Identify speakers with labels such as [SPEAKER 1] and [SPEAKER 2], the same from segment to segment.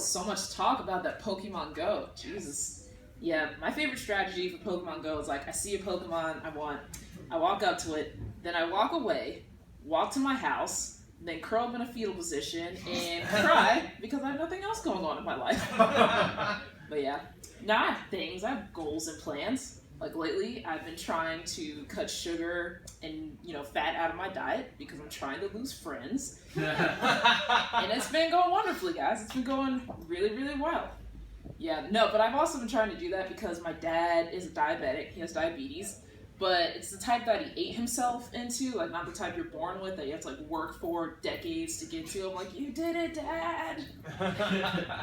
[SPEAKER 1] so much talk about that Pokemon Go. Jesus. Yeah, my favorite strategy for Pokemon Go is like, I see a Pokemon I walk up to it, then I walk away, walk to my house, then curl up in a fetal position and cry because I have nothing else going on in my life. But yeah, now I have things, I have goals and plans. Like lately, I've been trying to cut sugar and, fat out of my diet because I'm trying to lose friends. And it's been going wonderfully, guys. It's been going really, really well. Yeah, no, but I've also been trying to do that because my dad is a diabetic. He has diabetes, but it's the type that he ate himself into, like not the type you're born with that you have to like work for decades to get to. I'm like, you did it, Dad.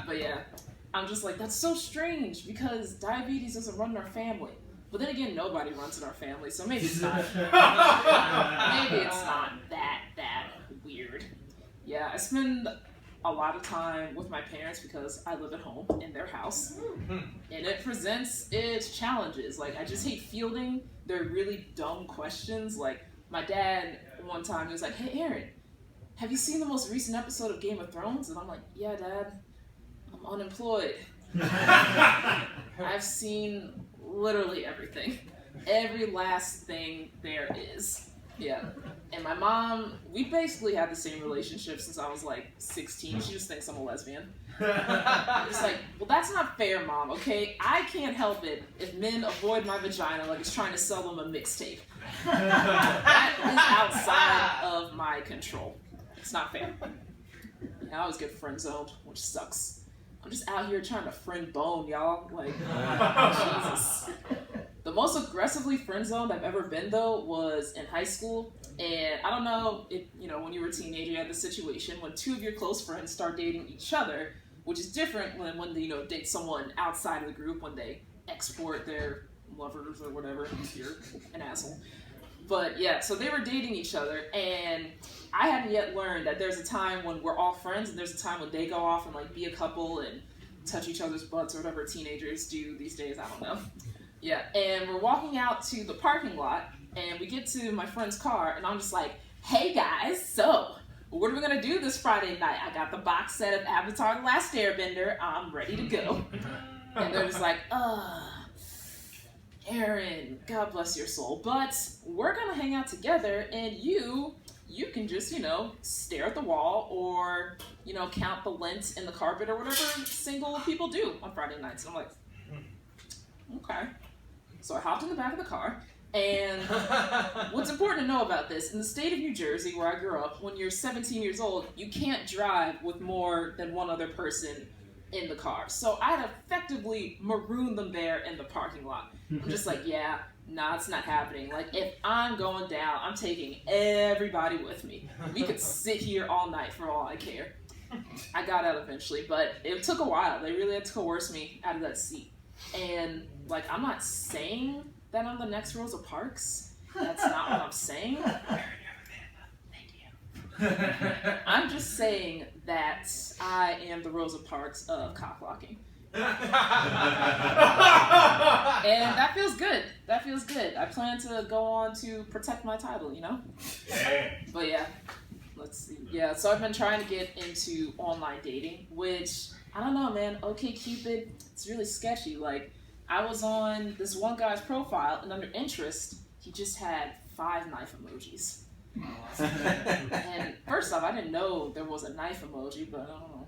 [SPEAKER 1] But yeah, I'm just like, that's so strange because diabetes doesn't run in our family. But then again, nobody runs in our family, so maybe it's not. Maybe it's not that weird. Yeah, I spend a lot of time with my parents because I live at home in their house, and it presents its challenges. Like, I just hate fielding their really dumb questions. Like, my dad one time he was like, "Hey, Aaron, have you seen the most recent episode of Game of Thrones?" And I'm like, "Yeah, Dad, I'm unemployed." I've seen literally everything. Every last thing there is. Yeah. And my mom, we basically had the same relationship since I was like 16. She just thinks I'm a lesbian. I'm just like, well, that's not fair, Mom, okay? I can't help it if men avoid my vagina like it's trying to sell them a mixtape. That is outside of my control. It's not fair. And I always get friend zoned, which sucks. I'm just out here trying to friend bone, y'all. Like, Jesus. The most aggressively friend zoned I've ever been, though, was in high school. And I don't know if, when you were a teenager, you had this situation when two of your close friends start dating each other, which is different when they, date someone outside of the group when they export their lovers or whatever. You're an asshole. But yeah, so they were dating each other, and I hadn't yet learned that there's a time when we're all friends, and there's a time when they go off and like be a couple and touch each other's butts or whatever teenagers do these days. I don't know. Yeah, and we're walking out to the parking lot, and we get to my friend's car, and I'm just like, "Hey guys, so what are we gonna do this Friday night? I got the box set of Avatar: The Last Airbender. I'm ready to go." And they're just like, Aaron, God bless your soul, but we're gonna hang out together, and you can just, stare at the wall or, count the lint in the carpet or whatever single people do on Friday nights. And I'm like, okay. So I hopped in the back of the car, and what's important to know about this, in the state of New Jersey, where I grew up, when you're 17 years old, you can't drive with more than one other person in the car. So I had effectively marooned them there in the parking lot. I'm just like, yeah, nah, it's not happening. Like, if I'm going down, I'm taking everybody with me. We could sit here all night for all I care. I got out eventually, but it took a while. They really had to coerce me out of that seat. And, like, I'm not saying that I'm the next Rosa Parks. That's not what I'm saying. I'm just saying that I am the Rosa Parks of cock-blocking. And that feels good. That feels good. I plan to go on to protect my title, Yeah. But yeah, let's see. Yeah, so I've been trying to get into online dating, which, I don't know, man. OkCupid, it's really sketchy. Like, I was on this one guy's profile, and under interest, he just had 5 knife emojis. And first off, I didn't know there was a knife emoji, but I don't know.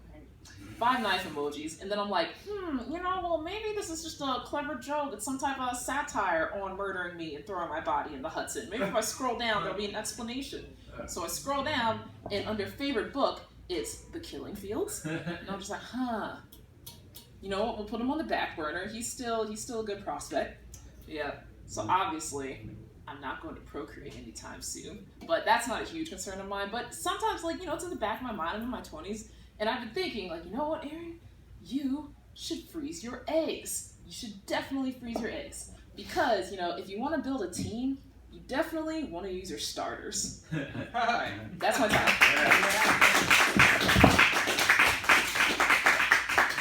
[SPEAKER 1] 5 knife emojis, and then I'm like, well, maybe this is just a clever joke. It's some type of satire on murdering me and throwing my body in the Hudson. Maybe if I scroll down, there'll be an explanation. So I scroll down, and under favorite book, it's The Killing Fields. And I'm just like, You know what? We'll put him on the back burner. He's still a good prospect. Yeah. So obviously, I'm not going to procreate anytime soon. But that's not a huge concern of mine. But sometimes, it's in the back of my mind. I'm in my 20s. And I've been thinking, you know what, Aaron? You should freeze your eggs. You should definitely freeze your eggs. Because, if you want to build a team, you definitely want to use your starters. All right. That's my time.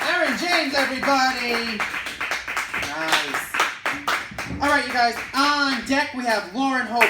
[SPEAKER 2] Aaron James, everybody. Nice. All right, you guys. On deck, we have Lauren Hope.